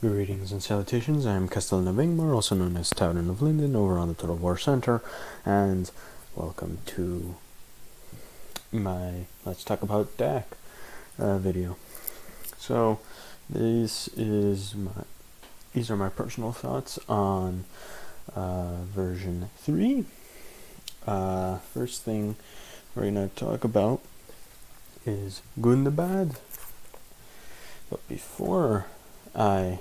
Greetings and salutations, I am Castellan of Ingmar, also known as Towden of Linden, over on the Total War Center, and welcome to my Let's Talk About DAC video. So, these are my personal thoughts on version 3. First thing we're going to talk about is good and the bad. But before I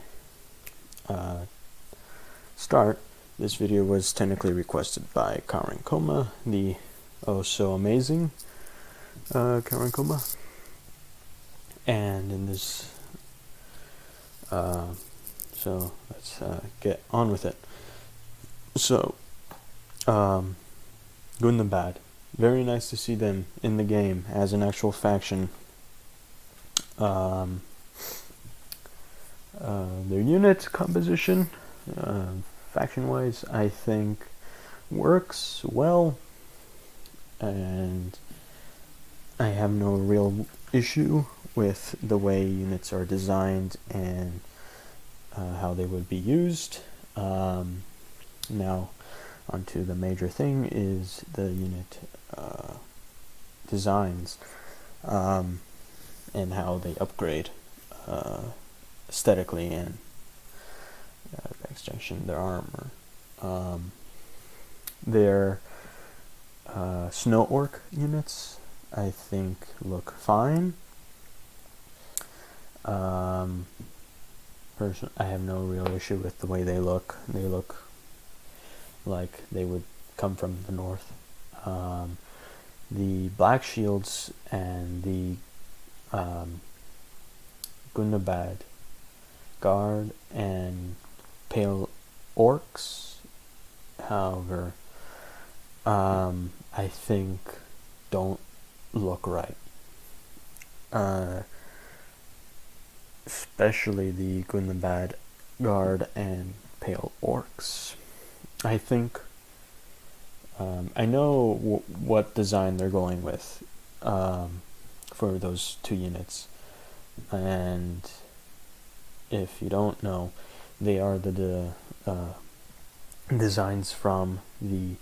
start, this video was technically requested by Karen Koma, the oh so amazing Karen Koma, and in this so let's get on with it. So good and the bad. Very nice to see them in the game as an actual faction. Their unit composition, faction-wise, I think works well, and I have no real issue with the way units are designed and how they would be used. Now, onto the major thing is the unit designs and how they upgrade aesthetically and by extension their armor. Their snow orc units I think look fine. Personally, I have no real issue with the way they look. They look like they would come from the north. The black shields and the Gundabad guard and pale orcs, however, I think don't look right. Especially the Gundabad guard and pale orcs. I think I know what design they're going with for those two units, and if you don't know, they are the designs from the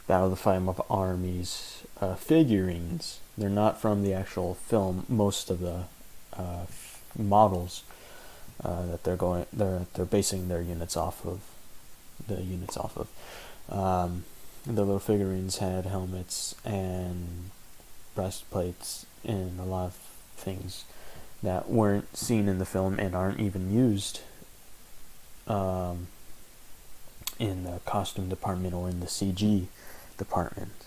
Battle of the Five Armies figurines. They're not from the actual film. Most of the models that they're basing their units off of. The little figurines had helmets and breastplates and a lot of things that weren't seen in the film and aren't even used in the costume department or in the CG department.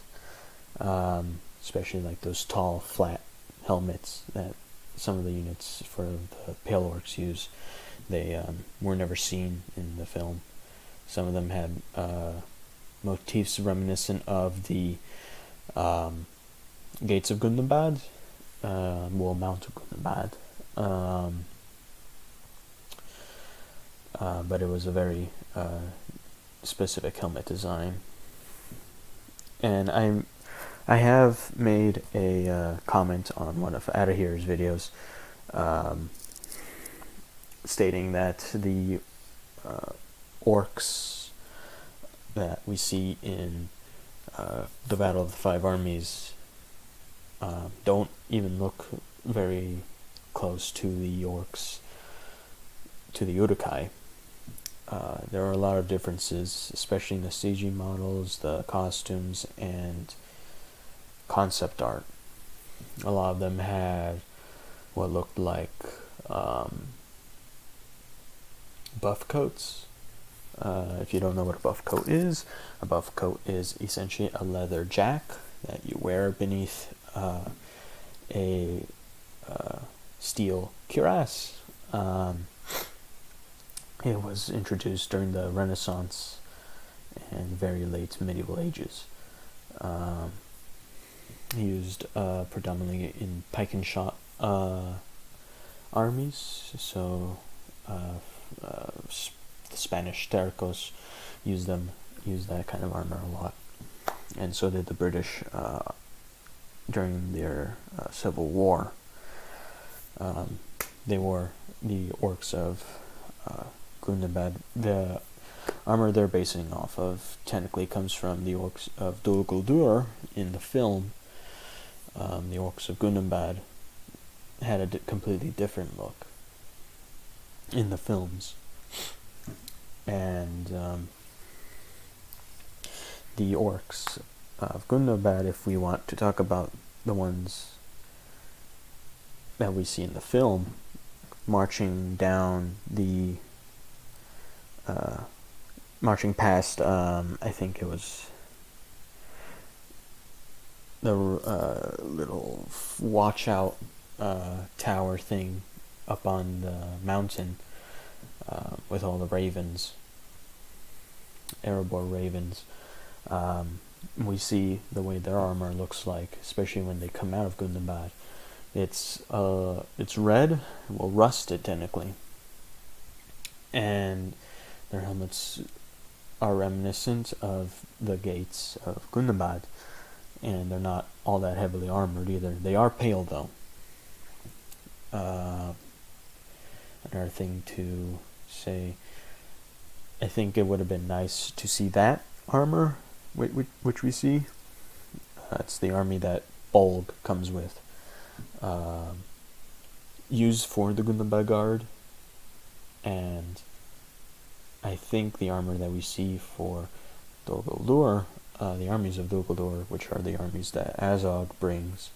Especially like those tall, flat helmets that some of the units for the Pale Orcs use. They were never seen in the film. Some of them had motifs reminiscent of the Gates of Gundabad, Mount of Gundabad. But it was a very specific helmet design, and I have made a comment on one of Adahir's videos, stating that the orcs that we see in the Battle of the Five Armies don't even look very close to the orcs, to the Urukai. There are a lot of differences, especially in the CG models, the costumes, and concept art. A lot of them had what looked like buff coats. If you don't know what a buff coat is essentially a leather jack that you wear beneath a steel cuirass. It was introduced during the Renaissance and very late medieval ages. Used predominantly in pike and shot armies, so the Spanish tercos used that kind of armor a lot, and so did the British during their Civil War. They were the orcs of Gundabad, the armor they're basing off of technically comes from the orcs of Dol Guldur in the film. The orcs of Gundabad had a completely different look in the films. And the orcs of Gundabad, if we want to talk about the ones that we see in the film, marching down the marching past I think it was the little watch out tower thing up on the mountain with all the ravens, Erebor ravens. We see the way their armor looks like, especially when they come out of Gundabad. It's red, well, rusted technically, and their helmets are reminiscent of the gates of Gundabad, and they're not all that heavily armored either. They are pale though. Another thing to say, I think it would have been nice to see that armor, which we see. It's the army that Bolg comes with. Used for the Gundabad Guard, and I think the armor that we see for Dol Guldur, the armies of Dol Guldur, which are the armies that Azog brings,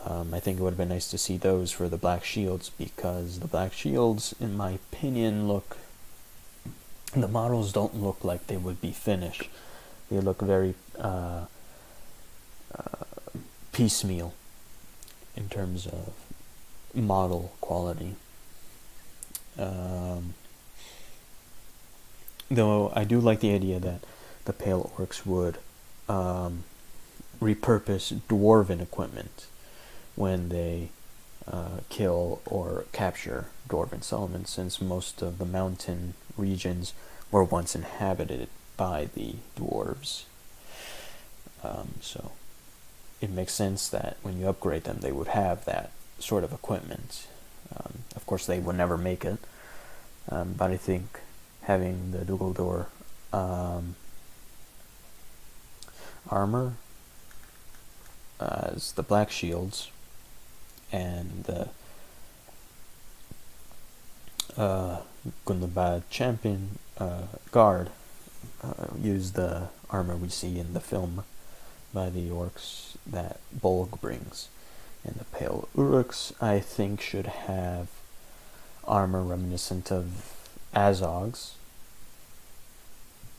I think it would have been nice to see those for the Black Shields, because the Black Shields, in my opinion, the models don't look like they would be finished. They look very piecemeal in terms of model quality. Though I do like the idea that the Pale Orcs would repurpose dwarven equipment when they kill or capture dwarven settlements, since most of the mountain regions were once inhabited by the dwarves. So it makes sense that when you upgrade them, they would have that sort of equipment. Of course, they would never make it, but I think having the Dol Guldur armor as the Black Shields and the Gundabad champion guard use the armor we see in the film by the orcs that Bolg brings. And the Pale Uruks, I think, should have armor reminiscent of Azog's,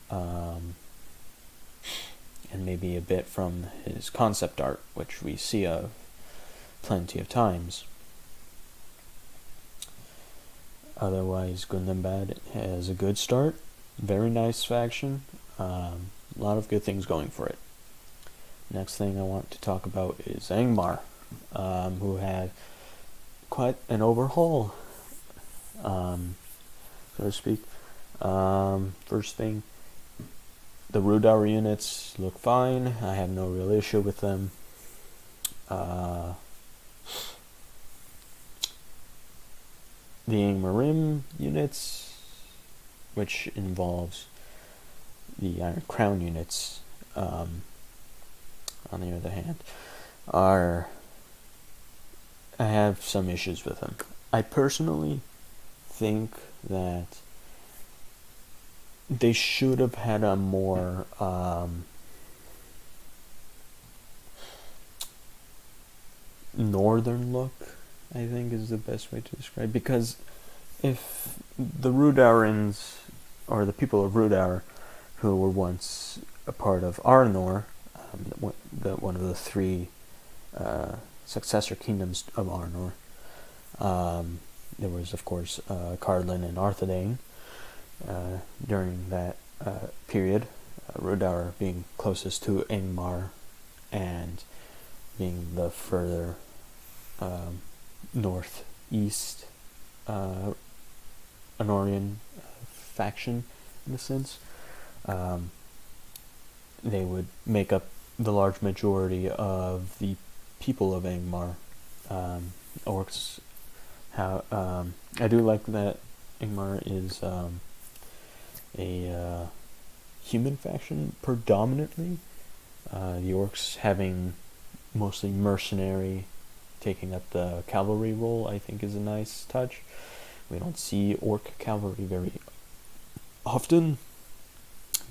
and maybe a bit from his concept art, which we see of plenty of times. Otherwise, Gundabad has a good start, very nice faction, a lot of good things going for it. Next thing I want to talk about is Angmar, who had quite an overhaul, so to speak. First thing, the Rudauer units look fine. I have no real issue with them. The Angmarim units, which involves the Iron Crown units, on the other hand, I have some issues with them. I personally think that they should have had a more northern look, I think is the best way to describe, because if the Rudaurans, or the people of Rudaur, who were once a part of Arnor, one of the three successor kingdoms of Arnor, there was, of course, Cardlin and Arthedain during that period, Rudaur being closest to Angmar and being the further northeast Anorian faction, in a sense. They would make up the large majority of the people of Angmar. Orcs, I do like that Ingmar is a human faction predominantly. The orcs having mostly mercenary, taking up the cavalry role, I think is a nice touch. We don't see orc cavalry very often.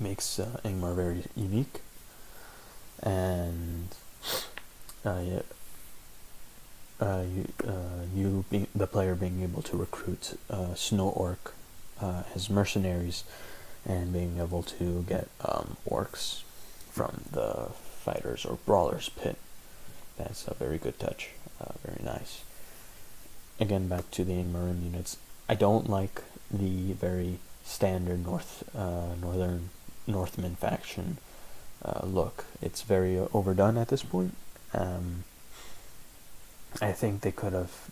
Makes Ingmar very unique. And the player being able to recruit snow orc as mercenaries, and being able to get orcs from the fighters or brawlers pit. That's a very good touch. Very nice. Again, back to the Armour units. I don't like the very standard northern Northman faction look. It's very overdone at this point. I think they could have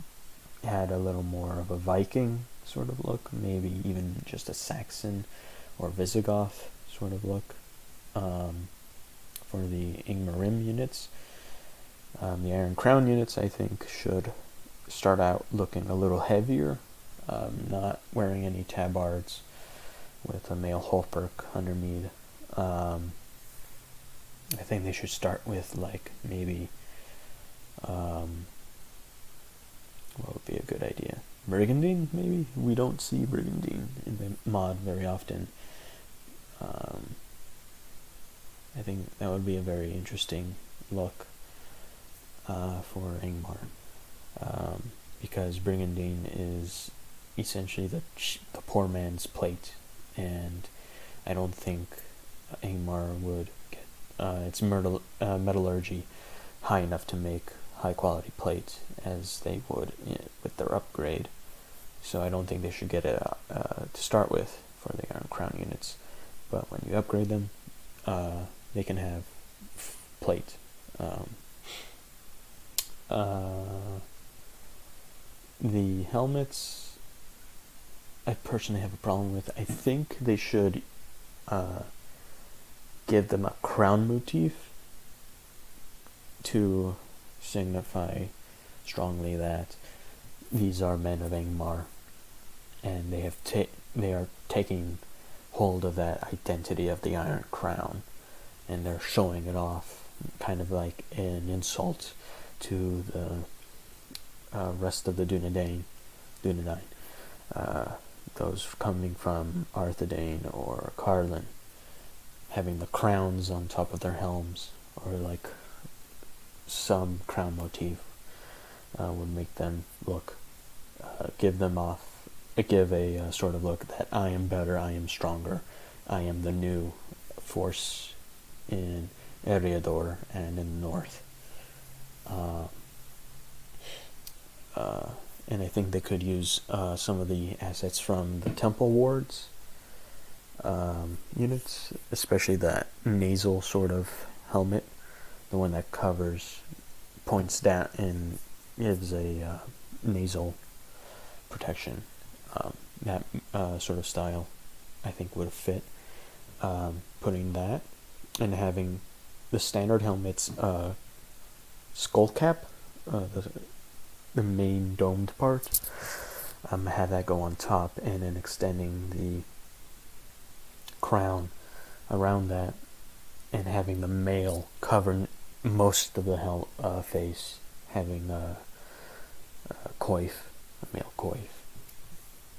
had a little more of a Viking sort of look, maybe even just a Saxon or Visigoth sort of look for the Ingmarim units. The Iron Crown units, I think, should start out looking a little heavier, not wearing any tabards, with a male Hofberg undermead. I think they should start with, like, maybe, what would be a good idea? Brigandine, maybe? We don't see Brigandine in the mod very often. I think that would be a very interesting look for Ingmar, because Brigandine is essentially the poor man's plate, and I don't think Ingmar would get its metallurgy high enough to make high quality plate as they would with their upgrade. So I don't think they should get it to start with for the Iron Crown units, but when you upgrade them, they can have plate. The helmets, I personally have a problem with. I think they should give them a crown motif to signify strongly that these are men of Ingmar, and they are taking hold of that identity of the Iron Crown, and they're showing it off, kind of like an insult to the rest of the Dunedain, those coming from Arthedain or Carlin, having the crowns on top of their helms, or like some crown motif would make them look, give a sort of look that I am better, I am stronger, I am the new force in Eriador and in the north. And I think they could use some of the assets from the Temple Wards units, especially that nasal sort of helmet, the one that points down and gives a nasal protection. That sort of style, I think, would fit. Putting that and having the standard helmet's skull cap, the main domed part, have that go on top, and then extending the crown around that, and having the male cover most of the face, having a male coif.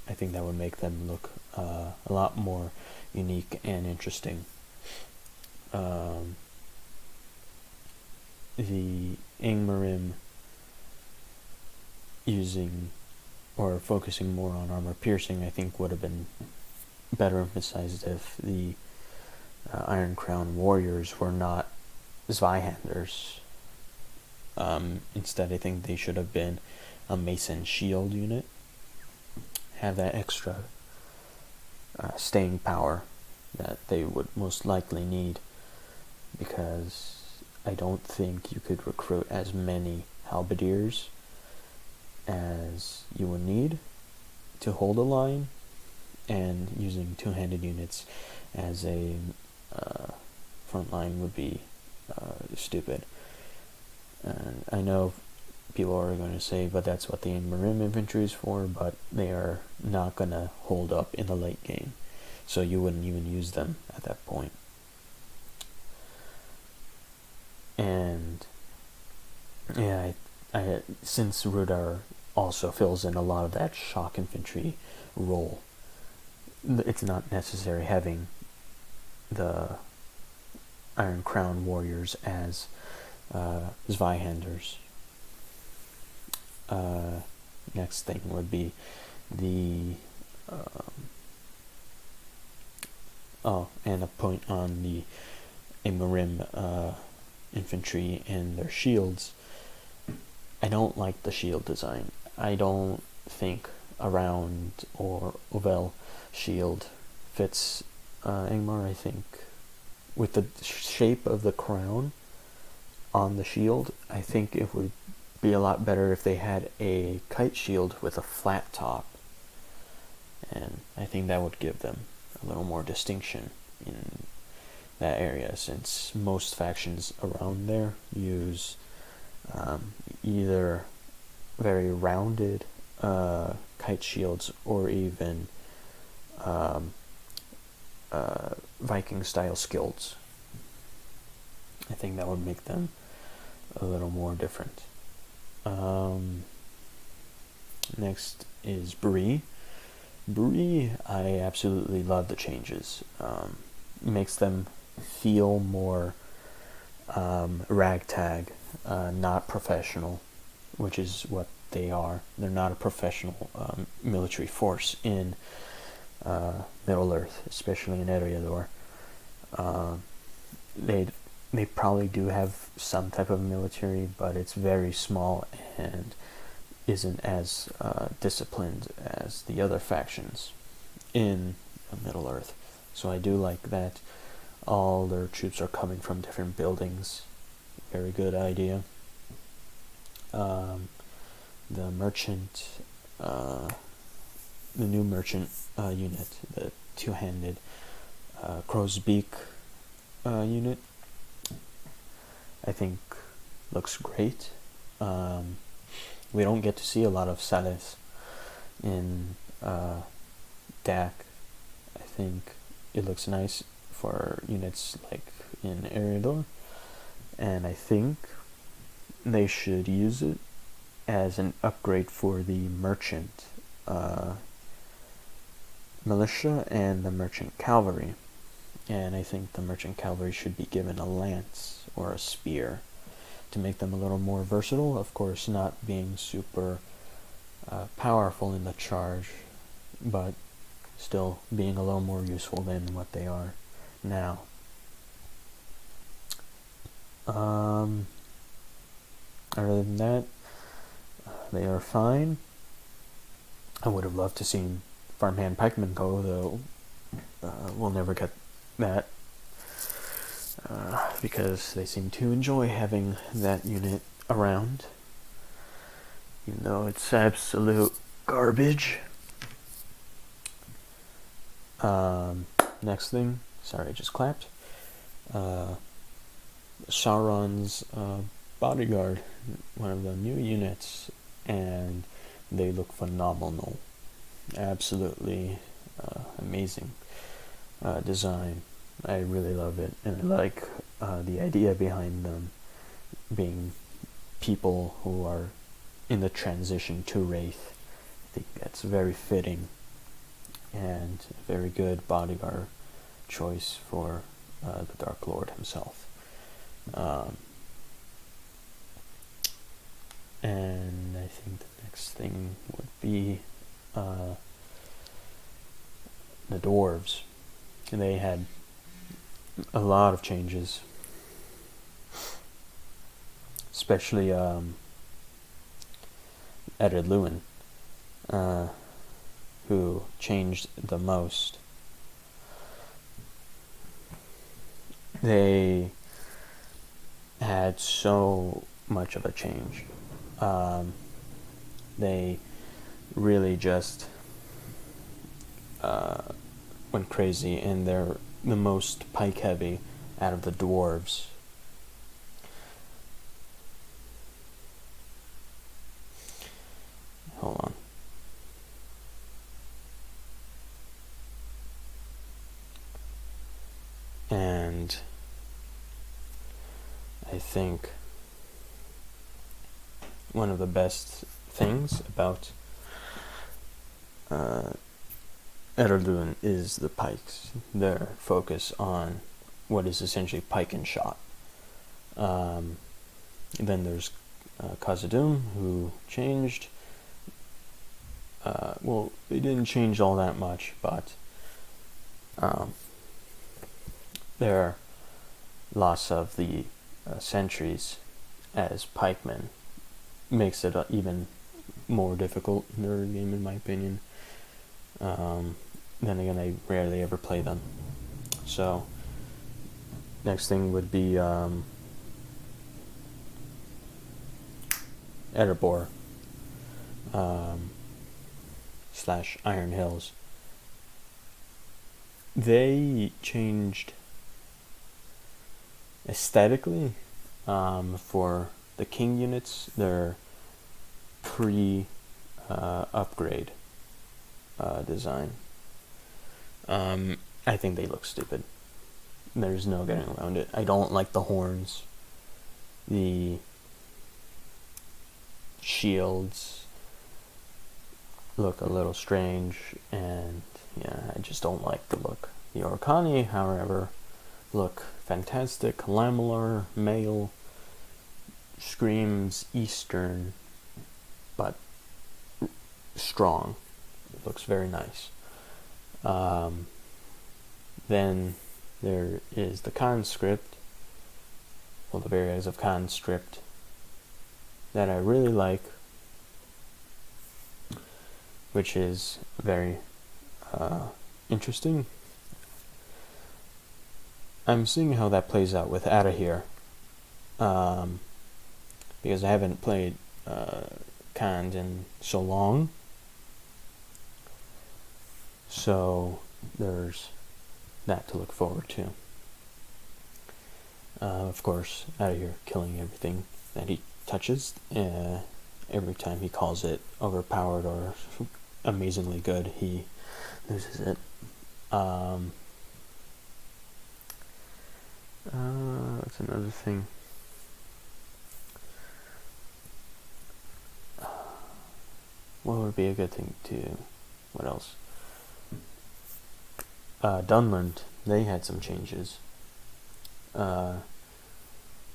I think that would make them look a lot more unique and interesting. The Ingmarim using or focusing more on armor piercing, I think, would have been better emphasized if the Iron Crown warriors were not Zweihanders. Instead, I think they should have been a Mason shield unit. Have that extra staying power that they would most likely need, because I don't think you could recruit as many halberdiers as you would need to hold a line, and using two-handed units as a front line would be stupid. I know people are going to say, but that's what the Marim infantry is for, but they are not going to hold up in the late game. So you wouldn't even use them at that point. And yeah, since Rudar also fills in a lot of that shock infantry role, it's not necessary having the Iron Crown warriors as Zweihanders. Next thing would be the and a point on the Marim infantry and their shields. I don't like the shield design. I don't think a round or oval shield fits Angmar. I think with the shape of the crown on the shield, I think it would be a lot better if they had a kite shield with a flat top, and I think that would give them a little more distinction in that area, since most factions around there use either very rounded kite shields or even Viking style skills. I think that would make them a little more different. Next is Bree. Bree, I absolutely love the changes. Makes them feel more ragtag, not professional, which is what they are. They're not a professional military force in Middle Earth, especially in Eriador. They probably do have some type of military, but it's very small and isn't as disciplined as the other factions in Middle Earth. So I do like that all their troops are coming from different buildings. Very good idea. The merchant, the new merchant unit, the two-handed crow's beak unit, I think looks great. We don't get to see a lot of Sales in DAC. I think it looks nice for units like in Eriador, and I think they should use it as an upgrade for the merchant militia and the merchant cavalry. And I think the merchant cavalry should be given a lance or a spear to make them a little more versatile, of course not being super powerful in the charge, but still being a little more useful than what they are now. Other than that, they are fine. I would have loved to see Farmhand Pikemen go, though we'll never get that because they seem to enjoy having that unit around, even though it's absolute garbage. Next thing, sorry I just clapped, Sauron's bodyguard, one of the new units, and they look phenomenal. Absolutely amazing design. I really love it, and I like the idea behind them being people who are in the transition to Wraith. I think that's very fitting and a very good bodyguard choice for the Dark Lord himself. And I think the next thing would be the dwarves. And they had a lot of changes, especially Ered Luin, who changed the most. They had so much of a change. They really just went crazy, and they're the most pike heavy out of the dwarves. And I think one of the best things about Erdogan is the pikes. Their focus on what is essentially pike and shot. Then there's Khazad-dûm, who changed. Well, they didn't change all that much, but their loss of the sentries as pikemen makes it even more difficult in their game, in my opinion. Then again, I rarely ever play them. So, next thing would be Erebor / Iron Hills. They changed aesthetically for the king units. Their pre-upgrade design. I think they look stupid. There's no getting around it. I don't like the horns. The shields look a little strange, and yeah, I just don't like the look. The Orkani, however, look fantastic. Lamellar, male, screams Eastern, but strong. It looks very nice. Then there is the conscript, well, the variants of conscript that I really like, which is very interesting. I'm seeing how that plays out with Adahir, because I haven't played Khand in so long. So there's that to look forward to. Of course, Adahir killing everything that he touches. Every time he calls it overpowered or amazingly good, he loses it. That's another thing. What would be a good thing to... What else? Dunland, they had some changes. The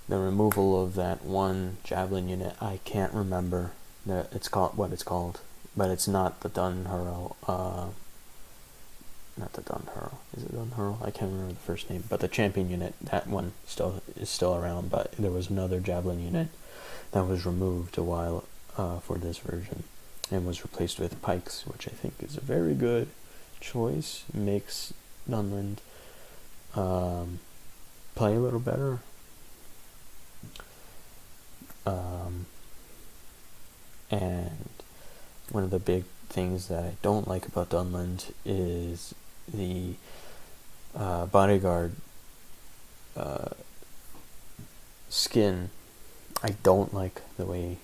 removal of that one javelin unit, I can't remember what it's called, but it's not the Dunhurl. Not the Dunhurl. Is it Dunhurl? I can't remember the first name. But the champion unit, that one is still around. But there was another javelin unit that was removed a while for this version, and was replaced with pikes, which I think is a very good choice. Makes Dunland play a little better. And one of the big things that I don't like about Dunland is the bodyguard skin. I don't like the way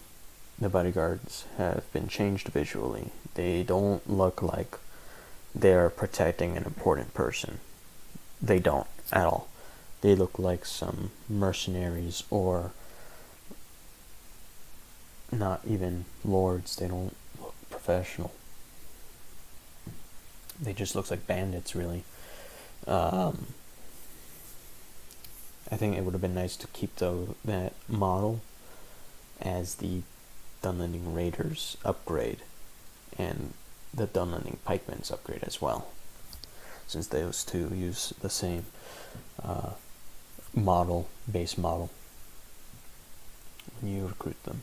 the bodyguards have been changed visually. They don't look like they're protecting an important person. They don't at all. They look like some mercenaries, or not even lords. They don't look professional. They just look like bandits, really. I think it would have been nice to keep that model as the Dunlanding Raiders upgrade, and the Dunlanding Pikemens upgrade as well, since those two use the same base model when you recruit them.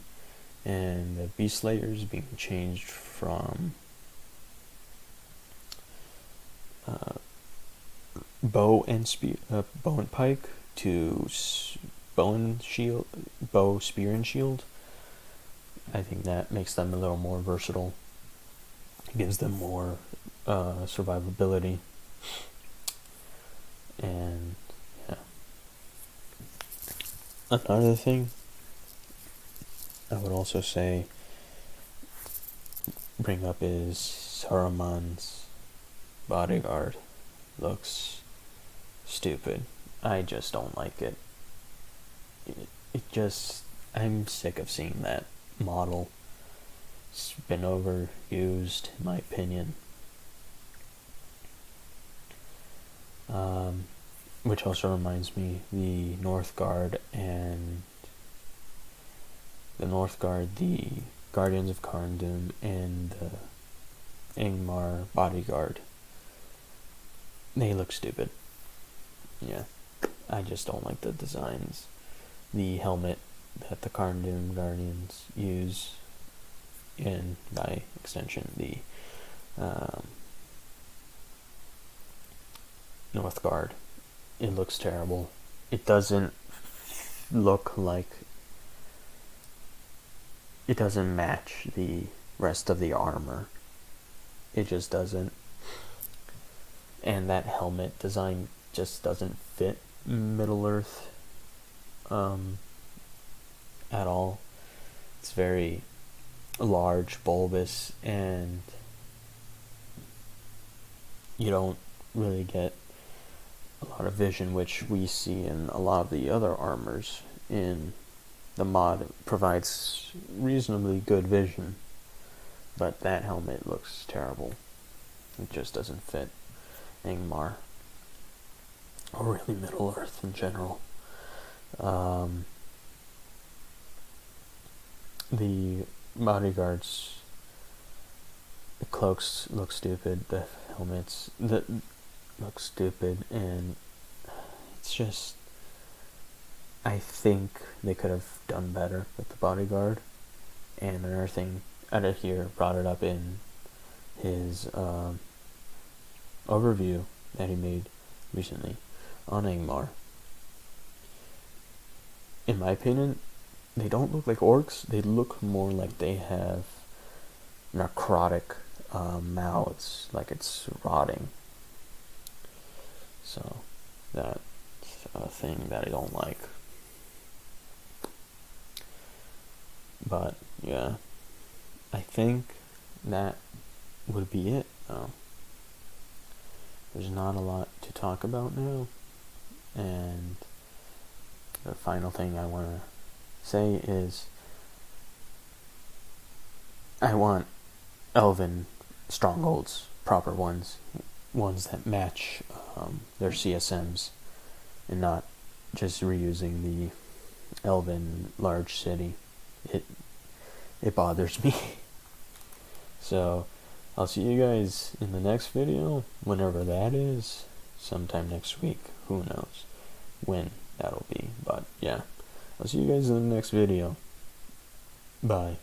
And the Beast Slayers being changed from bow and pike to bow, spear, and shield. I think that makes them a little more versatile. It gives them more survivability. And yeah. Another thing I would also bring up is Seramins' bodyguard looks stupid. I just don't like it. I'm sick of seeing that model. It's been overused, in my opinion. Which also reminds me, the Northguard, the Guardians of Karndum, and the Angmar bodyguard. They look stupid. Yeah, I just don't like the designs. The helmet that the Karndum Guardians use, and by extension the Northguard, it looks terrible. It doesn't look like, it doesn't match the rest of the armor. It just doesn't. And that helmet design just doesn't fit Middle-earth at all. It's very large, bulbous, and you don't really get a lot of vision, which we see in a lot of the other armors in the mod. It provides reasonably good vision, but that helmet looks terrible. It just doesn't fit Angmar, or really Middle-earth in general. The bodyguards, the cloaks look stupid, the helmets that look stupid, and it's just, I think they could have done better with the bodyguard. And another thing, Edit here brought it up in his overview that he made recently on Angmar. In my opinion, they don't look like orcs. They look more like they have necrotic mouths, like it's rotting. So that's a thing that I don't like. But yeah, I think that would be it though. There's not a lot to talk about now, and the final thing I want to say is I want elven strongholds, proper ones that match their CSMs, and not just reusing the elven large city. It bothers me. So I'll see you guys in the next video, whenever that is, sometime next week. Who knows when that'll be, but yeah, I'll see you guys in the next video. Bye.